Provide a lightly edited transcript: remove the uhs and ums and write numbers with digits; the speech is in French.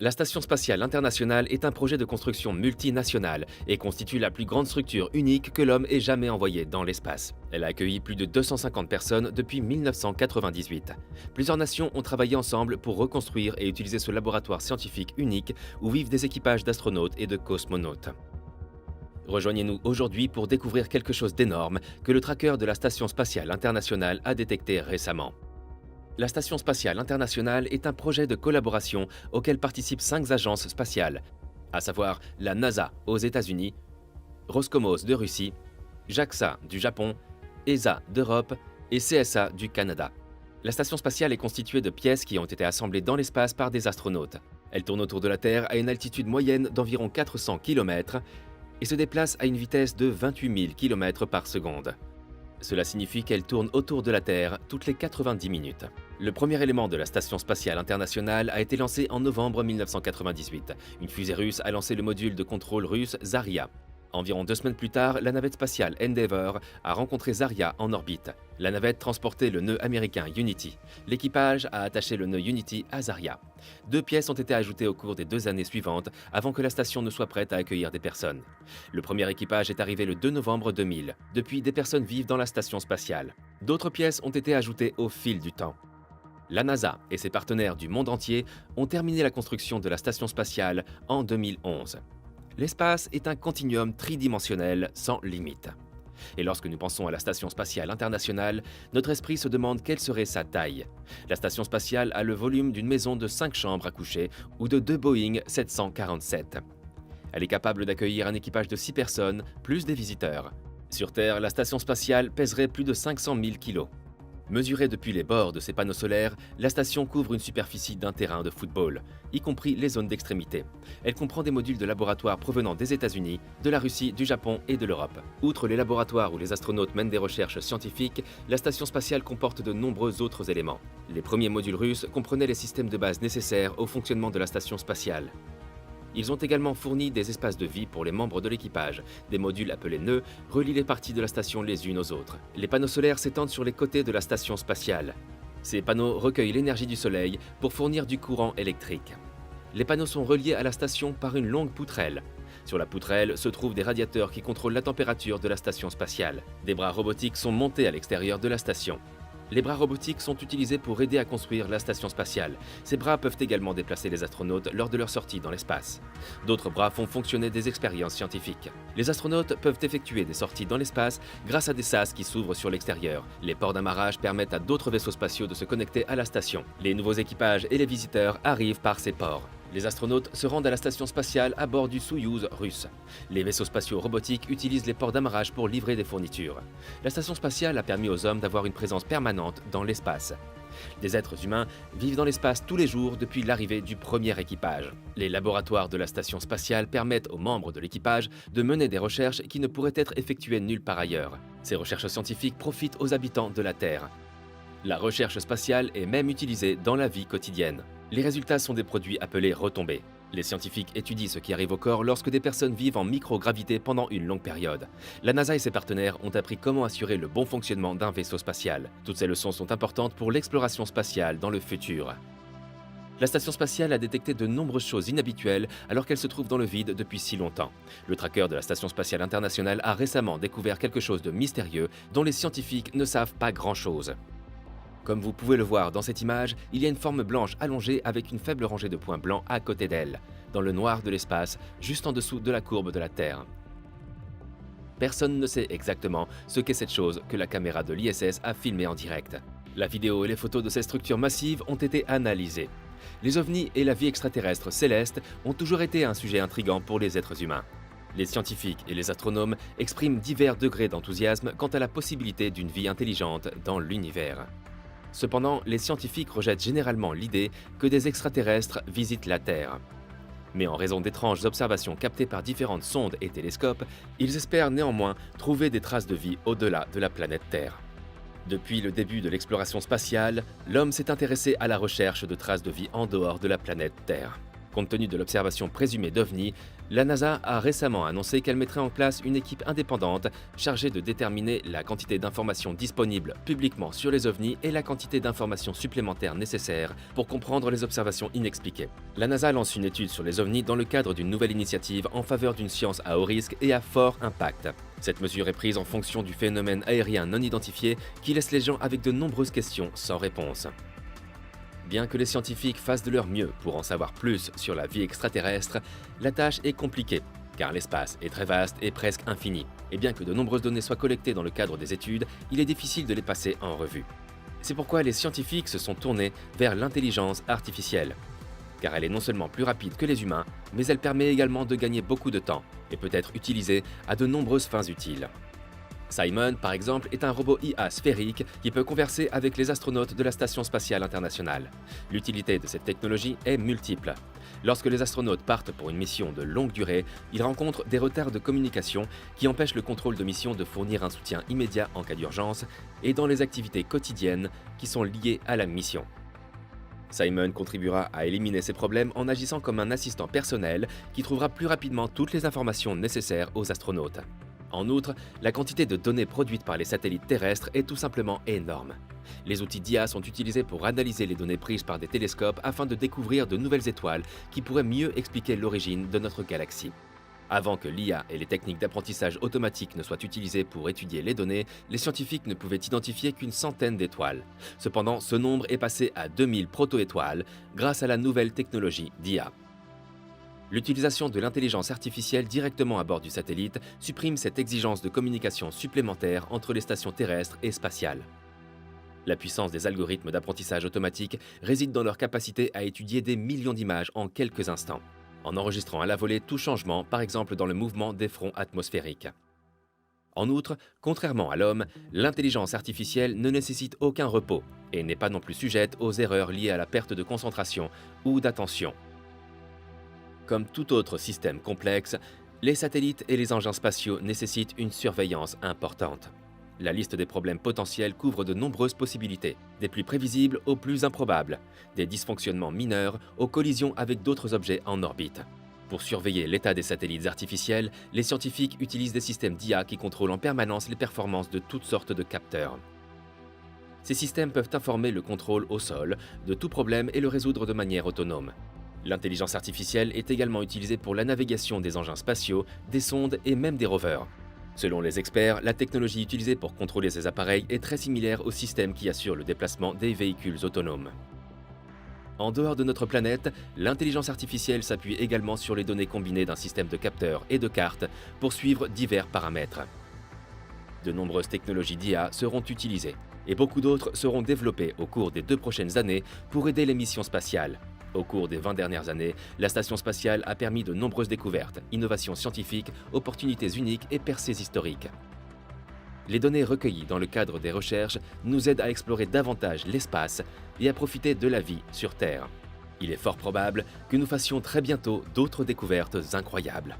La Station spatiale internationale est un projet de construction multinationale et constitue la plus grande structure unique que l'homme ait jamais envoyée dans l'espace. Elle a accueilli plus de 250 personnes depuis 1998. Plusieurs nations ont travaillé ensemble pour reconstruire et utiliser ce laboratoire scientifique unique où vivent des équipages d'astronautes et de cosmonautes. Rejoignez-nous aujourd'hui pour découvrir quelque chose d'énorme que le tracker de la Station spatiale internationale a détecté récemment. La Station spatiale internationale est un projet de collaboration auquel participent 5 agences spatiales, à savoir la NASA aux États-Unis, Roscosmos de Russie, JAXA du Japon, ESA d'Europe et CSA du Canada. La station spatiale est constituée de pièces qui ont été assemblées dans l'espace par des astronautes. Elle tourne autour de la Terre à une altitude moyenne d'environ 400 km et se déplace à une vitesse de 28 000 km par seconde. Cela signifie qu'elle tourne autour de la Terre toutes les 90 minutes. Le premier élément de la Station spatiale internationale a été lancé en novembre 1998. Une fusée russe a lancé le module de contrôle russe Zarya. Environ 2 semaines plus tard, la navette spatiale Endeavour a rencontré Zarya en orbite. La navette transportait le nœud américain Unity. L'équipage a attaché le nœud Unity à Zarya. 2 pièces ont été ajoutées au cours des 2 années suivantes avant que la station ne soit prête à accueillir des personnes. Le premier équipage est arrivé le 2 novembre 2000. Depuis, des personnes vivent dans la station spatiale. D'autres pièces ont été ajoutées au fil du temps. La NASA et ses partenaires du monde entier ont terminé la construction de la station spatiale en 2011. L'espace est un continuum tridimensionnel sans limite. Et lorsque nous pensons à la Station spatiale internationale, notre esprit se demande quelle serait sa taille. La station spatiale a le volume d'une maison de 5 chambres à coucher ou de 2 Boeing 747. Elle est capable d'accueillir un équipage de 6 personnes, plus des visiteurs. Sur Terre, la station spatiale pèserait plus de 500 000 kg. Mesurée depuis les bords de ses panneaux solaires, la station couvre une superficie d'un terrain de football, y compris les zones d'extrémité. Elle comprend des modules de laboratoire provenant des États-Unis, de la Russie, du Japon et de l'Europe. Outre les laboratoires où les astronautes mènent des recherches scientifiques, la station spatiale comporte de nombreux autres éléments. Les premiers modules russes comprenaient les systèmes de base nécessaires au fonctionnement de la station spatiale. Ils ont également fourni des espaces de vie pour les membres de l'équipage. Des modules appelés nœuds relient les parties de la station les unes aux autres. Les panneaux solaires s'étendent sur les côtés de la station spatiale. Ces panneaux recueillent l'énergie du soleil pour fournir du courant électrique. Les panneaux sont reliés à la station par une longue poutrelle. Sur la poutrelle se trouvent des radiateurs qui contrôlent la température de la station spatiale. Des bras robotiques sont montés à l'extérieur de la station. Les bras robotiques sont utilisés pour aider à construire la station spatiale. Ces bras peuvent également déplacer les astronautes lors de leur sortie dans l'espace. D'autres bras font fonctionner des expériences scientifiques. Les astronautes peuvent effectuer des sorties dans l'espace grâce à des sas qui s'ouvrent sur l'extérieur. Les ports d'amarrage permettent à d'autres vaisseaux spatiaux de se connecter à la station. Les nouveaux équipages et les visiteurs arrivent par ces ports. Les astronautes se rendent à la station spatiale à bord du Soyouz russe. Les vaisseaux spatiaux robotiques utilisent les ports d'amarrage pour livrer des fournitures. La station spatiale a permis aux hommes d'avoir une présence permanente dans l'espace. Des êtres humains vivent dans l'espace tous les jours depuis l'arrivée du premier équipage. Les laboratoires de la station spatiale permettent aux membres de l'équipage de mener des recherches qui ne pourraient être effectuées nulle part ailleurs. Ces recherches scientifiques profitent aux habitants de la Terre. La recherche spatiale est même utilisée dans la vie quotidienne. Les résultats sont des produits appelés retombées. Les scientifiques étudient ce qui arrive au corps lorsque des personnes vivent en microgravité pendant une longue période. La NASA et ses partenaires ont appris comment assurer le bon fonctionnement d'un vaisseau spatial. Toutes ces leçons sont importantes pour l'exploration spatiale dans le futur. La station spatiale a détecté de nombreuses choses inhabituelles alors qu'elle se trouve dans le vide depuis si longtemps. Le tracker de la Station spatiale internationale a récemment découvert quelque chose de mystérieux dont les scientifiques ne savent pas grand-chose. Comme vous pouvez le voir dans cette image, il y a une forme blanche allongée avec une faible rangée de points blancs à côté d'elle, dans le noir de l'espace, juste en dessous de la courbe de la Terre. Personne ne sait exactement ce qu'est cette chose que la caméra de l'ISS a filmée en direct. La vidéo et les photos de ces structures massives ont été analysées. Les ovnis et la vie extraterrestre céleste ont toujours été un sujet intrigant pour les êtres humains. Les scientifiques et les astronomes expriment divers degrés d'enthousiasme quant à la possibilité d'une vie intelligente dans l'univers. Cependant, les scientifiques rejettent généralement l'idée que des extraterrestres visitent la Terre. Mais en raison d'étranges observations captées par différentes sondes et télescopes, ils espèrent néanmoins trouver des traces de vie au-delà de la planète Terre. Depuis le début de l'exploration spatiale, l'homme s'est intéressé à la recherche de traces de vie en dehors de la planète Terre. Compte tenu de l'observation présumée d'OVNI, la NASA a récemment annoncé qu'elle mettrait en place une équipe indépendante chargée de déterminer la quantité d'informations disponibles publiquement sur les OVNI et la quantité d'informations supplémentaires nécessaires pour comprendre les observations inexpliquées. La NASA lance une étude sur les OVNI dans le cadre d'une nouvelle initiative en faveur d'une science à haut risque et à fort impact. Cette mesure est prise en fonction du phénomène aérien non identifié qui laisse les gens avec de nombreuses questions sans réponse. Bien que les scientifiques fassent de leur mieux pour en savoir plus sur la vie extraterrestre, la tâche est compliquée, car l'espace est très vaste et presque infini. Et bien que de nombreuses données soient collectées dans le cadre des études, il est difficile de les passer en revue. C'est pourquoi les scientifiques se sont tournés vers l'intelligence artificielle. Car elle est non seulement plus rapide que les humains, mais elle permet également de gagner beaucoup de temps et peut être utilisée à de nombreuses fins utiles. Simon, par exemple, est un robot IA sphérique qui peut converser avec les astronautes de la Station spatiale internationale. L'utilité de cette technologie est multiple. Lorsque les astronautes partent pour une mission de longue durée, ils rencontrent des retards de communication qui empêchent le contrôle de mission de fournir un soutien immédiat en cas d'urgence et dans les activités quotidiennes qui sont liées à la mission. Simon contribuera à éliminer ces problèmes en agissant comme un assistant personnel qui trouvera plus rapidement toutes les informations nécessaires aux astronautes. En outre, la quantité de données produites par les satellites terrestres est tout simplement énorme. Les outils d'IA sont utilisés pour analyser les données prises par des télescopes afin de découvrir de nouvelles étoiles qui pourraient mieux expliquer l'origine de notre galaxie. Avant que l'IA et les techniques d'apprentissage automatique ne soient utilisées pour étudier les données, les scientifiques ne pouvaient identifier qu'une centaine d'étoiles. Cependant, ce nombre est passé à 2000 proto-étoiles grâce à la nouvelle technologie d'IA. L'utilisation de l'intelligence artificielle directement à bord du satellite supprime cette exigence de communication supplémentaire entre les stations terrestres et spatiales. La puissance des algorithmes d'apprentissage automatique réside dans leur capacité à étudier des millions d'images en quelques instants, en enregistrant à la volée tout changement, par exemple dans le mouvement des fronts atmosphériques. En outre, contrairement à l'homme, l'intelligence artificielle ne nécessite aucun repos et n'est pas non plus sujette aux erreurs liées à la perte de concentration ou d'attention. Comme tout autre système complexe, les satellites et les engins spatiaux nécessitent une surveillance importante. La liste des problèmes potentiels couvre de nombreuses possibilités, des plus prévisibles aux plus improbables, des dysfonctionnements mineurs aux collisions avec d'autres objets en orbite. Pour surveiller l'état des satellites artificiels, les scientifiques utilisent des systèmes d'IA qui contrôlent en permanence les performances de toutes sortes de capteurs. Ces systèmes peuvent informer le contrôle au sol de tout problème et le résoudre de manière autonome. L'intelligence artificielle est également utilisée pour la navigation des engins spatiaux, des sondes et même des rovers. Selon les experts, la technologie utilisée pour contrôler ces appareils est très similaire au système qui assure le déplacement des véhicules autonomes. En dehors de notre planète, l'intelligence artificielle s'appuie également sur les données combinées d'un système de capteurs et de cartes pour suivre divers paramètres. De nombreuses technologies d'IA seront utilisées et beaucoup d'autres seront développées au cours des 2 prochaines années pour aider les missions spatiales. Au cours des 20 dernières années, la station spatiale a permis de nombreuses découvertes, innovations scientifiques, opportunités uniques et percées historiques. Les données recueillies dans le cadre des recherches nous aident à explorer davantage l'espace et à profiter de la vie sur Terre. Il est fort probable que nous fassions très bientôt d'autres découvertes incroyables.